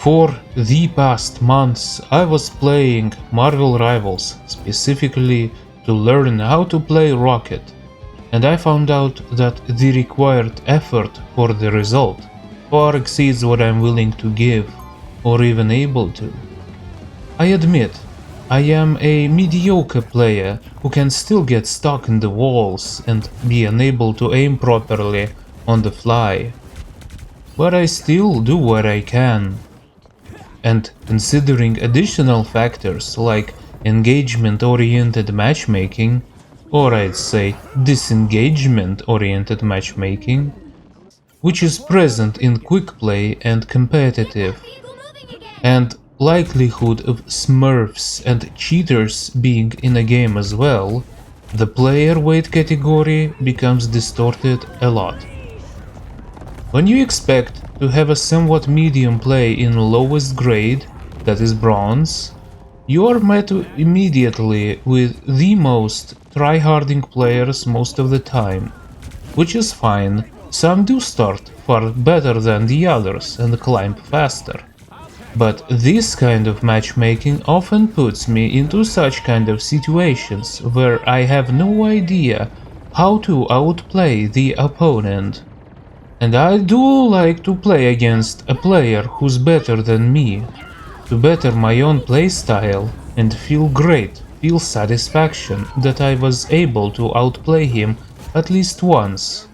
For the past months I was playing Marvel Rivals specifically to learn how to play Rocket, and I found out that the required effort for the result far exceeds what I'm willing to give or even able to. I admit, I am a mediocre player who can still get stuck in the walls and be unable to aim properly on the fly, but I still do what I can. And considering additional factors like engagement-oriented matchmaking, or I'd say disengagement-oriented matchmaking, which is present in Quickplay and competitive, and likelihood of smurfs and cheaters being in a game as well, the player weight category becomes distorted a lot. When you expect to have a somewhat medium play in lowest grade, that is bronze, you are met immediately with the most tryharding players most of the time, which is fine. Some do start far better than the others and climb faster. But this kind of matchmaking often puts me into such kind of situations where I have no idea how to outplay the opponent. And I do like to play against a player who's better than me, to better my own playstyle and feel satisfaction that I was able to outplay him at least once.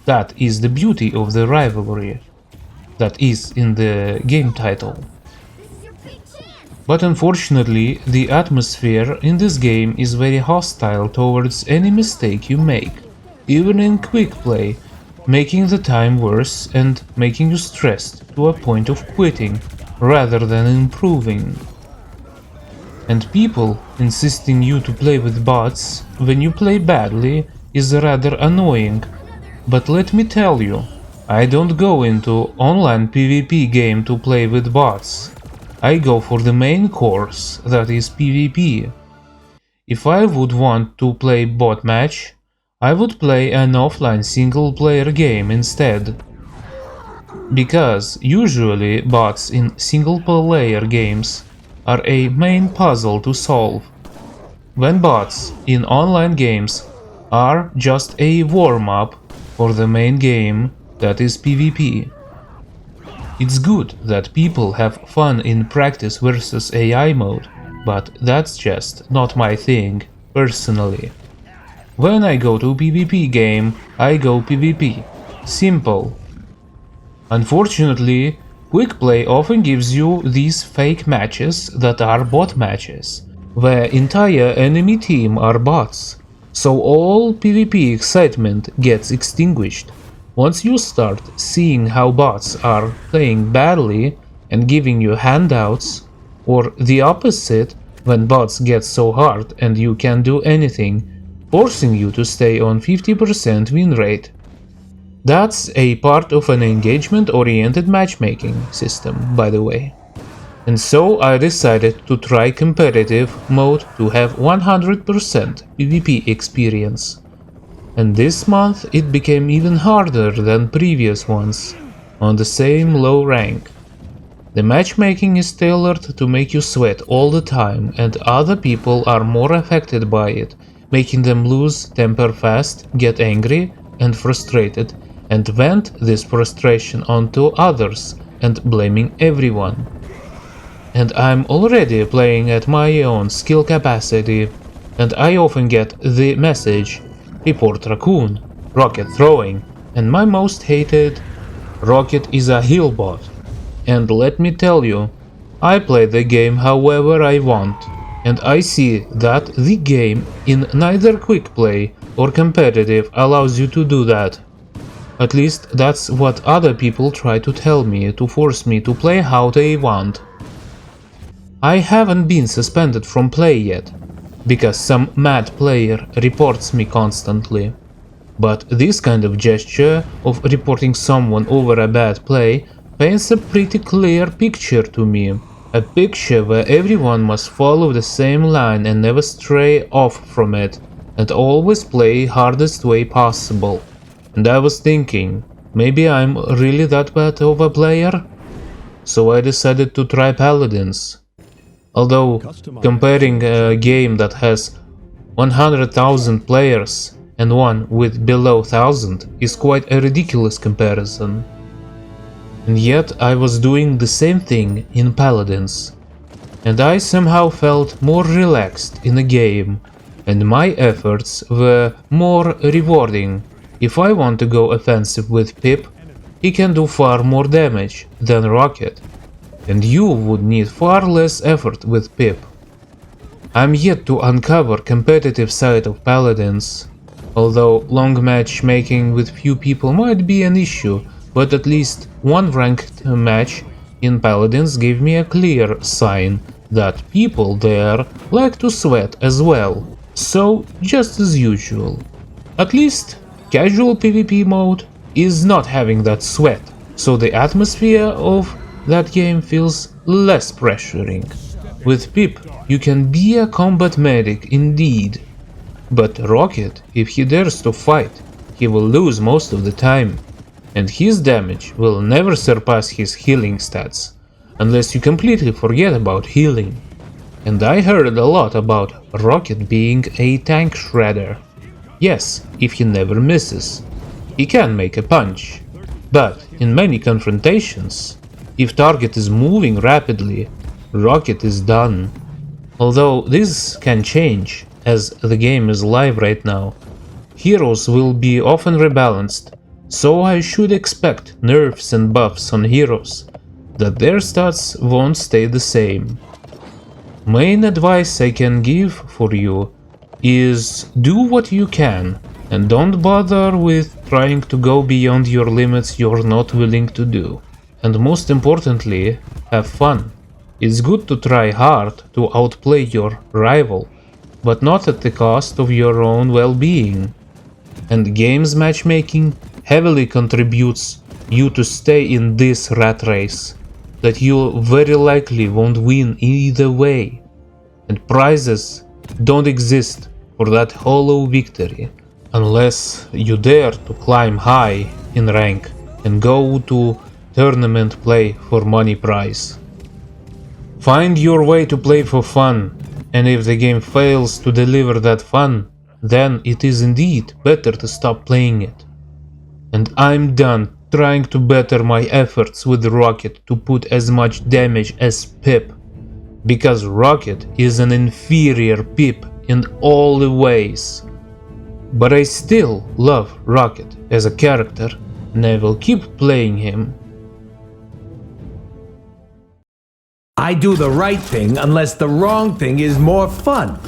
That is the beauty of the rivalry. That is in the game title. But unfortunately, the atmosphere in this game is very hostile towards any mistake you make, even in Quickplay, making the time worse and making you stressed to a point of quitting rather than improving. And people insisting you to play with bots when you play badly is rather annoying, but let me tell you, I don't go into online PvP game to play with bots. I go for the main course, that is PvP. If I would want to play bot match, I would play an offline single player game instead. Because usually bots in single player games are a main puzzle to solve, when bots in online games are just a warm-up for the main game, that is PvP. It's good that people have fun in practice versus AI mode, but that's just not my thing, personally. When I go to PvP game, I go PvP. Simple. Unfortunately, Quickplay often gives you these fake matches that are bot matches, where entire enemy team are bots, so all PvP excitement gets extinguished. Once you start seeing how bots are playing badly and giving you handouts, or the opposite, when bots get so hard and you can't do anything, forcing you to stay on 50% win rate. That's a part of an engagement-oriented matchmaking system, by the way. And so I decided to try competitive mode to have 100% PvP experience. And this month it became even harder than previous ones, on the same low rank. The matchmaking is tailored to make you sweat all the time, and other people are more affected by it, making them lose temper fast, get angry and frustrated, and vent this frustration onto others and blaming everyone. And I'm already playing at my own skill capacity, and I often get the message, report raccoon, rocket throwing, and my most hated, rocket is a heal bot. And let me tell you, I play the game however I want, and I see that the game in neither Quickplay or competitive allows you to do that. At least that's what other people try to tell me to force me to play how they want. I haven't been suspended from play yet, because some mad player reports me constantly. But this kind of gesture of reporting someone over a bad play paints a pretty clear picture to me. A picture where everyone must follow the same line and never stray off from it, and always play hardest way possible. And I was thinking, maybe I'm really that bad of a player? so I decided to try Paladins. Although, comparing a game that has 100,000 players and one with below 1,000 is quite a ridiculous comparison. And yet I was doing the same thing in Paladins, and I somehow felt more relaxed in the game, and my efforts were more rewarding. If I want to go offensive with Pip, he can do far more damage than Rocket, and you would need far less effort with Pip. I'm yet to uncover competitive side of Paladins, although long matchmaking with few people might be an issue, but at least one ranked match in Paladins gave me a clear sign that people there like to sweat as well, so just as usual. At least casual PvP mode is not having that sweat, so the atmosphere of that game feels less pressuring. With Pip, you can be a combat medic indeed, but Rocket, if he dares to fight, he will lose most of the time, and his damage will never surpass his healing stats, unless you completely forget about healing. And I heard a lot about Rocket being a tank shredder. Yes, if he never misses. He can make a punch, but in many confrontations, if target is moving rapidly, Rocket is done. Although this can change, as the game is live right now. Heroes will be often rebalanced, so I should expect nerfs and buffs on heroes, that their stats won't stay the same. Main advice I can give for you is do what you can, and don't bother with trying to go beyond your limits you're not willing to do. And most importantly, have fun. It's good to try hard to outplay your rival, but not at the cost of your own well-being. And games matchmaking heavily contributes you to stay in this rat race that you very likely won't win either way. And prizes don't exist for that hollow victory unless you dare to climb high in rank and go to tournament play for money prize. Find your way to play for fun, and if the game fails to deliver that fun, then it is indeed better to stop playing it. And I'm done trying to better my efforts with Rocket to put as much damage as Pip, because Rocket is an inferior Pip in all the ways. But I still love Rocket as a character, and I will keep playing him. I do the right thing unless the wrong thing is more fun.